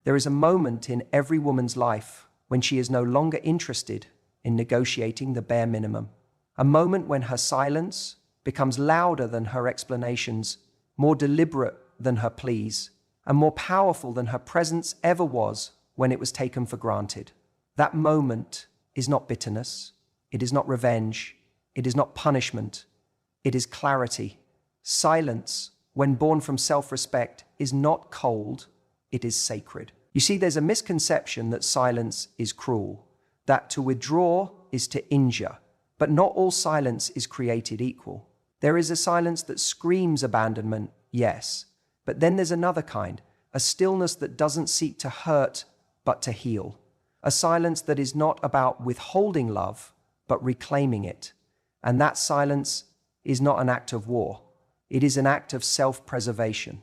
There is a moment in every woman's life when she is no longer interested in negotiating the bare minimum. A moment when her silence becomes louder than her explanations, more deliberate than her pleas, and more powerful than her presence ever was when it was taken for granted. That moment is not bitterness, it is not revenge, it is not punishment, it is clarity. Silence, when born from self-respect, is not cold, it is sacred. You see, there's a misconception that silence is cruel, that to withdraw is to injure, but not all silence is created equal. There is a silence that screams abandonment, yes, but then there's another kind, a stillness that doesn't seek to hurt, but to heal. A silence that is not about withholding love, but reclaiming it. And that silence is not an act of war. It is an act of self-preservation.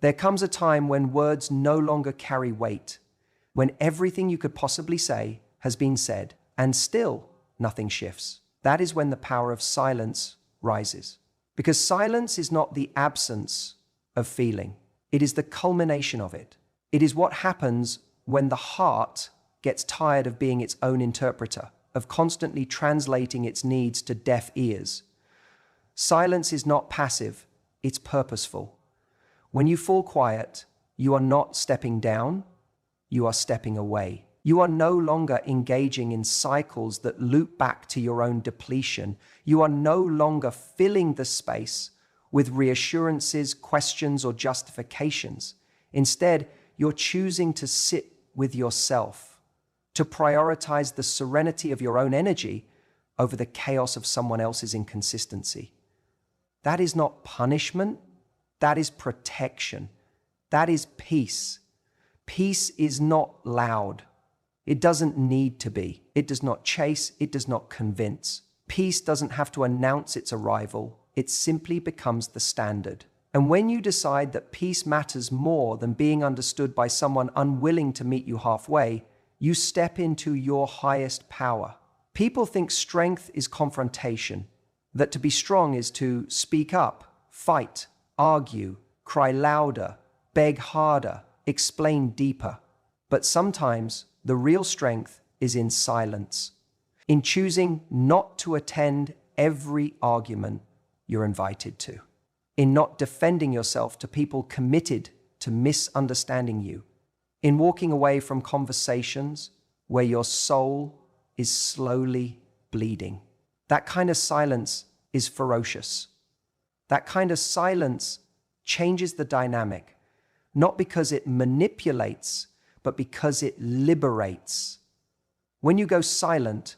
There comes a time when words no longer carry weight, when everything you could possibly say has been said, and still nothing shifts. That is when the power of silence rises. Because silence is not the absence of feeling. It is the culmination of it. It is what happens when the heart gets tired of being its own interpreter, of constantly translating its needs to deaf ears. Silence is not passive, it's purposeful. When you fall quiet, you are not stepping down, you are stepping away. You are no longer engaging in cycles that loop back to your own depletion. You are no longer filling the space with reassurances, questions, or justifications. Instead, you're choosing to sit with yourself, to prioritize the serenity of your own energy over the chaos of someone else's inconsistency. That is not punishment, that is protection. That is peace. Peace is not loud. It doesn't need to be. It does not chase, it does not convince. Peace doesn't have to announce its arrival. It simply becomes the standard. And when you decide that peace matters more than being understood by someone unwilling to meet you halfway, you step into your highest power. People think strength is confrontation, that to be strong is to speak up, fight, argue, cry louder, beg harder, explain deeper. But sometimes the real strength is in silence, in choosing not to attend every argument you're invited to, in not defending yourself to people committed to misunderstanding you, in walking away from conversations where your soul is slowly bleeding. That kind of silence is ferocious. That kind of silence changes the dynamic, not because it manipulates, but because it liberates. When you go silent,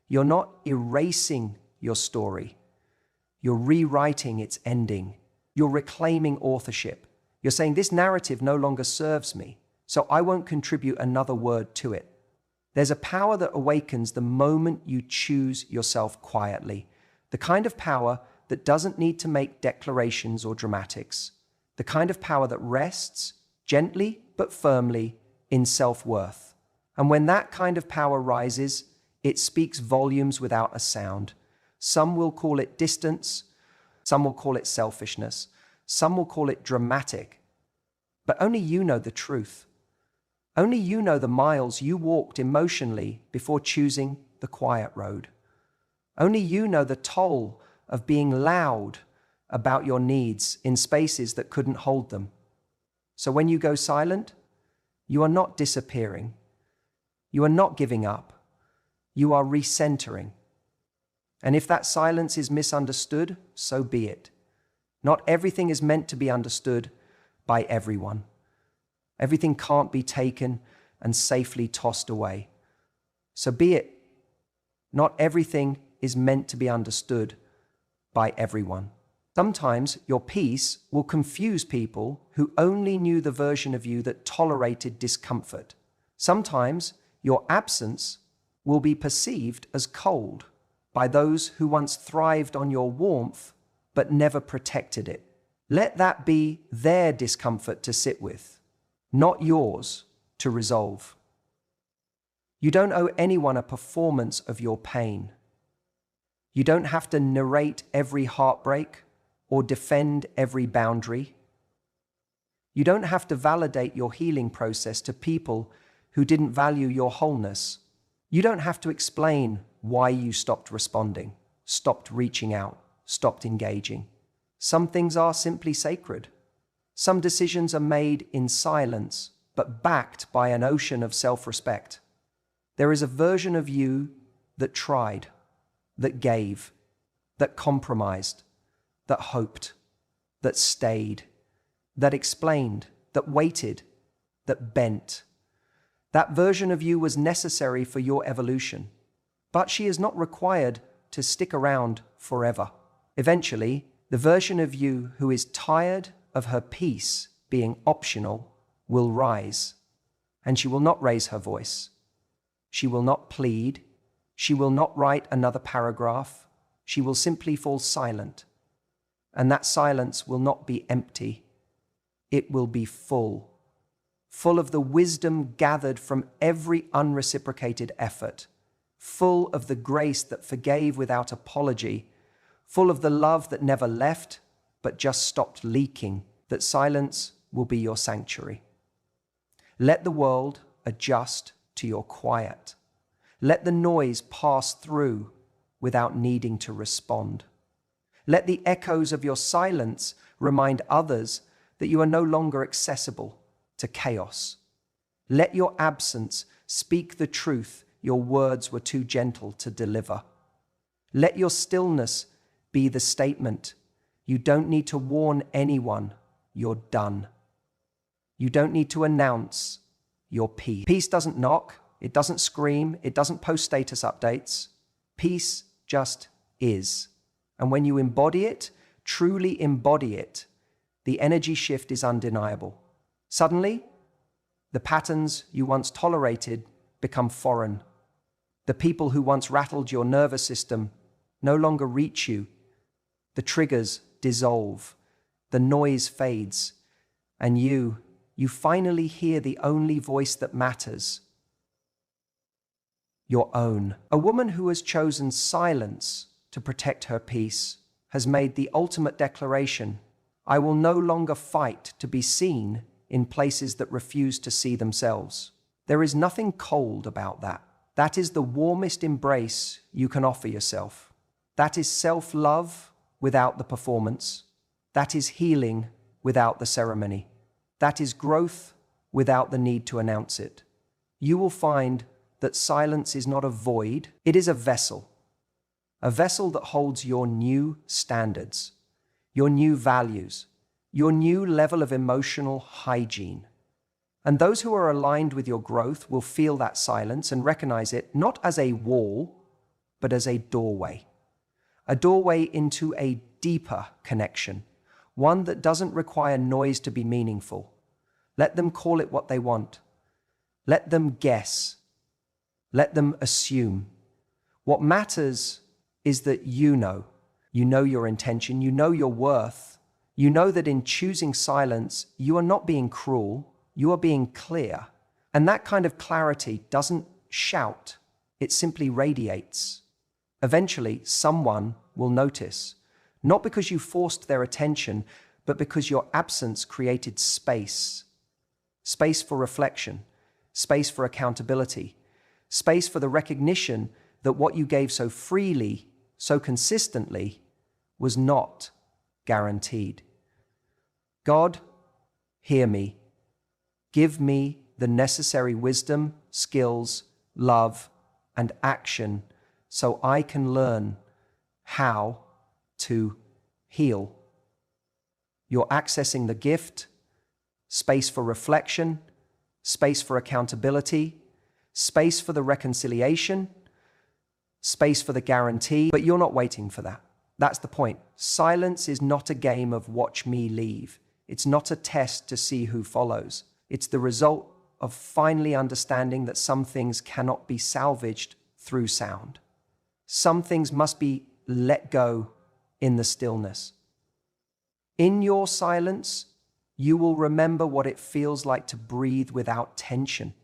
you're not erasing your story. You're rewriting its ending. You're reclaiming authorship. You're saying, this narrative no longer serves me, so I won't contribute another word to it. There's a power that awakens the moment you choose yourself quietly, the kind of power that doesn't need to make declarations or dramatics, the kind of power that rests gently but firmly in self-worth. And when that kind of power rises, it speaks volumes without a sound. Some will call it distance, some will call it selfishness, some will call it dramatic. But only you know the truth. Only you know the miles you walked emotionally before choosing the quiet road. Only you know the toll of being loud about your needs in spaces that couldn't hold them. So when you go silent, you are not disappearing. You are not giving up. You are recentering. And if that silence is misunderstood, so be it. Not everything is meant to be understood by everyone. Everything can't be taken and safely tossed away. So be it. Not everything is meant to be understood by everyone. Sometimes your peace will confuse people who only knew the version of you that tolerated discomfort. Sometimes your absence will be perceived as cold by those who once thrived on your warmth but never protected it. Let that be their discomfort to sit with, not yours to resolve. You don't owe anyone a performance of your pain. You don't have to narrate every heartbreak or defend every boundary. You don't have to validate your healing process to people who didn't value your wholeness. You don't have to explain why you stopped responding, stopped reaching out, stopped engaging. Some things are simply sacred. Some decisions are made in silence, but backed by an ocean of self-respect. There is a version of you that tried, that gave, that compromised, that hoped, that stayed, that explained, that waited, that bent. That version of you was necessary for your evolution, but she is not required to stick around forever. Eventually, the version of you who is tired of her peace being optional will rise, and she will not raise her voice. She will not plead. She will not write another paragraph. She will simply fall silent, and that silence will not be empty. It will be full, full of the wisdom gathered from every unreciprocated effort, full of the grace that forgave without apology, full of the love that never left but just stopped leaking. That silence will be your sanctuary. Let the world adjust to your quiet. Let the noise pass through without needing to respond. Let the echoes of your silence remind others that you are no longer accessible to chaos. Let your absence speak the truth your words were too gentle to deliver. Let your stillness be the statement: you don't need to warn anyone, you're done. You don't need to announce your peace. Peace doesn't knock, it doesn't scream, it doesn't post status updates. Peace just is. And when you embody it, truly embody it, the energy shift is undeniable. Suddenly, the patterns you once tolerated become foreign. The people who once rattled your nervous system no longer reach you. The triggers dissolve, the noise fades, and you finally hear the only voice that matters: your own. A woman who has chosen silence to protect her peace has made the ultimate declaration: I will no longer fight to be seen in places that refuse to see themselves. There is nothing cold about that. That is the warmest embrace you can offer yourself. That is self-love without the performance. That is healing without the ceremony. That is growth without the need to announce it. You will find that silence is not a void, it is a vessel that holds your new standards, your new values, your new level of emotional hygiene. And those who are aligned with your growth will feel that silence and recognize it not as a wall, but as a doorway into a deeper connection, one that doesn't require noise to be meaningful. Let them call it what they want. Let them guess. Let them assume. What matters is that you know your intention, you know your worth, you know that in choosing silence, you are not being cruel, you are being clear. And that kind of clarity doesn't shout, it simply radiates. Eventually, someone will notice, not because you forced their attention, but because your absence created space. Space for reflection, space for accountability, space for the recognition that what you gave so freely, so consistently, was not guaranteed. God, hear me. Give me the necessary wisdom, skills, love, and action so I can learn how to heal. You're accessing the gift, space for reflection, space for accountability, space for the reconciliation, space for the guarantee, but you're not waiting for that. That's the point. Silence is not a game of watch me leave. It's not a test to see who follows. It's the result of finally understanding that some things cannot be salvaged through sound. Some things must be let go in the stillness. In your silence, you will remember what it feels like to breathe without tension.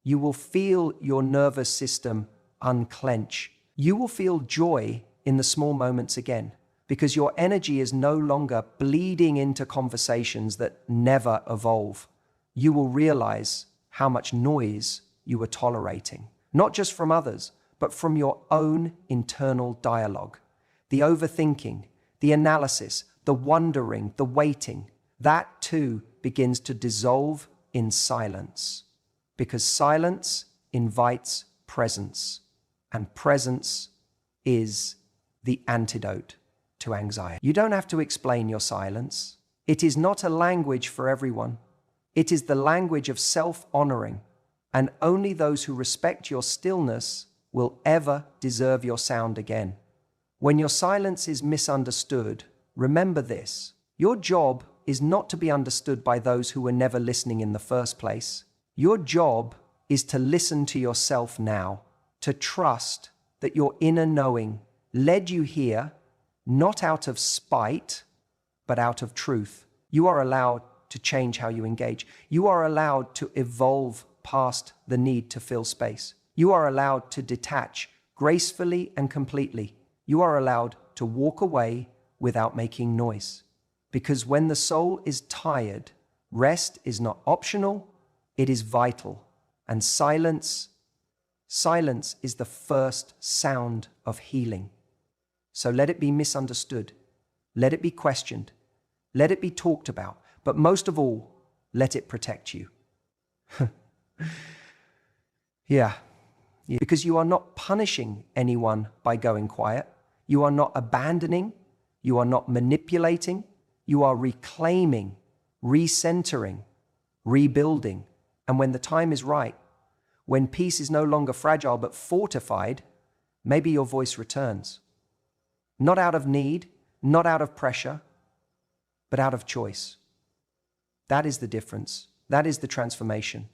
You will feel your nervous system unclench. You will feel joy in the small moments again. because your energy is no longer bleeding into conversations that never evolve. You will realize how much noise you were tolerating, not just from others, but from your own internal dialogue. The overthinking, the analysis, the wondering, the waiting, that too begins to dissolve in silence, because silence invites presence, and presence is the antidote to anxiety. You don't have to explain your silence. It is not a language for everyone. It is the language of self-honoring, and only those who respect your stillness will ever deserve your sound again. When your silence is misunderstood, remember this: your job is not to be understood by those who were never listening in the first place. Your job is to listen to yourself now, to trust that your inner knowing led you here, not out of spite, but out of truth. You are allowed to change how you engage. You are allowed to evolve past the need to fill space. You are allowed to detach gracefully and completely. You are allowed to walk away without making noise. Because when the soul is tired, rest is not optional, it is vital. And silence is the first sound of healing. So let it be misunderstood. Let it be questioned. Let it be talked about. But most of all, let it protect you. Yeah. Because you are not punishing anyone by going quiet. You are not abandoning. You are not manipulating. You are reclaiming, recentering, rebuilding. And when the time is right, when peace is no longer fragile but fortified, maybe your voice returns. Not out of need, not out of pressure, but out of choice. That is the difference. That is the transformation.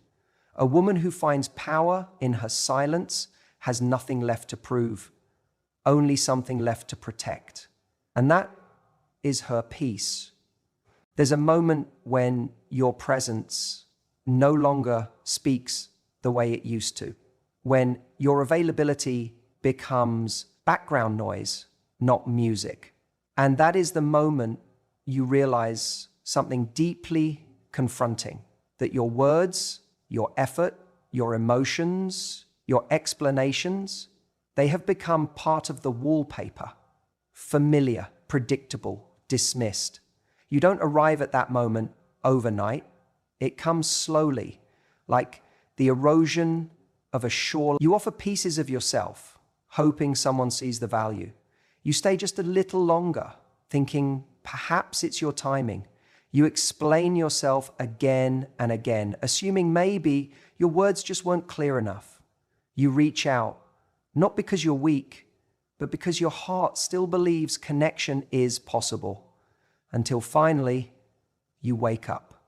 A woman who finds power in her silence has nothing left to prove, only something left to protect. And that is her peace. There's a moment when your presence no longer speaks the way it used to, when your availability becomes background noise, not music. And that is the moment you realize something deeply confronting, that your words, your effort, your emotions, your explanations, they have become part of the wallpaper, familiar, predictable, dismissed. You don't arrive at that moment overnight. It comes slowly, like the erosion of a shore. You offer pieces of yourself, hoping someone sees the value. You stay just a little longer, thinking perhaps it's your timing. You explain yourself again and again, assuming maybe your words just weren't clear enough. You reach out, not because you're weak, but because your heart still believes connection is possible. Until finally, you wake up,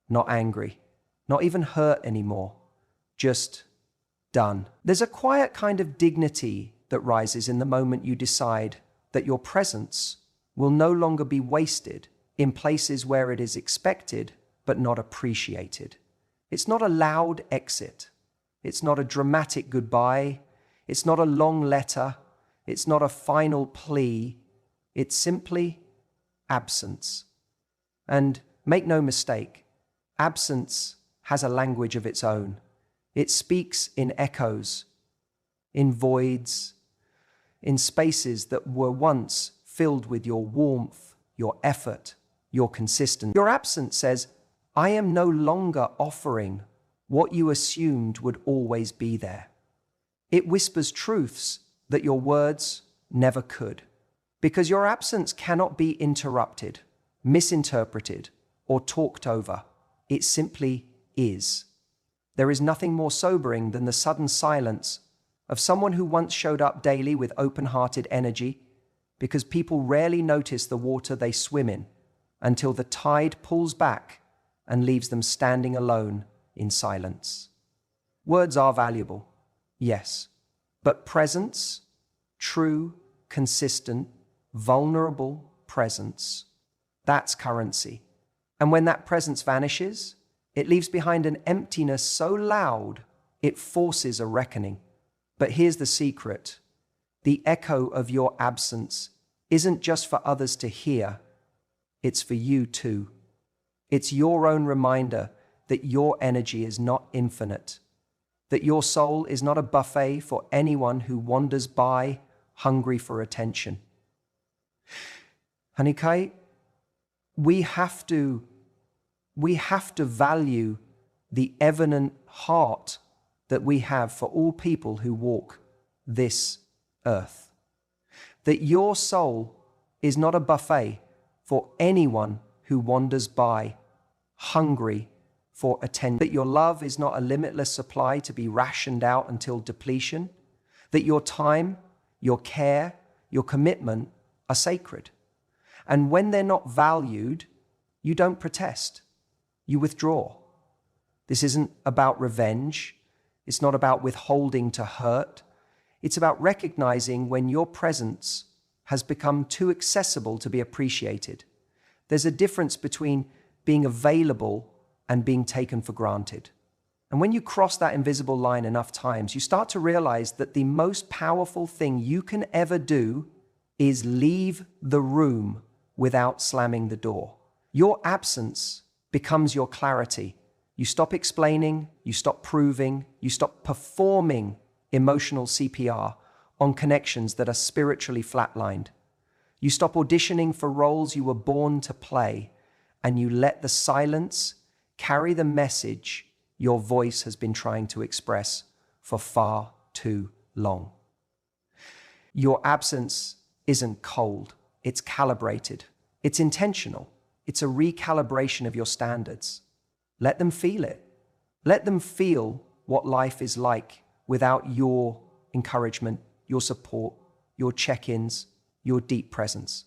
not angry, not even hurt anymore, just done. There's a quiet kind of dignity that rises in the moment you decide that your presence will no longer be wasted in places where it is expected but not appreciated. It's not a loud exit. It's not a dramatic goodbye. It's not a long letter. It's not a final plea. It's simply absence. And make no mistake, absence has a language of its own. It speaks in echoes, in voids, in spaces that were once filled with your warmth, your effort, your consistency. Your absence says, I am no longer offering what you assumed would always be there. It whispers truths that your words never could, because your absence cannot be interrupted, misinterpreted, or talked over. It simply is. There is nothing more sobering than the sudden silence of someone who once showed up daily with open-hearted energy, because people rarely notice the water they swim in until the tide pulls back and leaves them standing alone in silence. Words are valuable, yes, but presence, true, consistent, vulnerable presence, that's currency. And when that presence vanishes, it leaves behind an emptiness so loud it forces a reckoning. But here's the secret. The echo of your absence isn't just for others to hear, it's for you too. It's your own reminder that your energy is not infinite, that your soul is not a buffet for anyone who wanders by hungry for attention. Hanikai, we have to value the evident heart that we have for all people who walk this earth. That your soul is not a buffet for anyone who wanders by hungry for attention. That your love is not a limitless supply to be rationed out until depletion. That your time, your care, your commitment are sacred. And when they're not valued, you don't protest. You withdraw. This isn't about revenge. It's not about withholding to hurt. It's about recognizing when your presence has become too accessible to be appreciated. There's a difference between being available and being taken for granted. And when you cross that invisible line enough times, you start to realize that the most powerful thing you can ever do is leave the room without slamming the door. Your absence becomes your clarity. You stop explaining, you stop proving, you stop performing emotional CPR on connections that are spiritually flatlined. You stop auditioning for roles you were born to play, and you let the silence carry the message your voice has been trying to express for far too long. Your absence isn't cold, it's calibrated, it's intentional, it's a recalibration of your standards. Let them feel it. Let them feel what life is like without your encouragement, your support, your check-ins, your deep presence.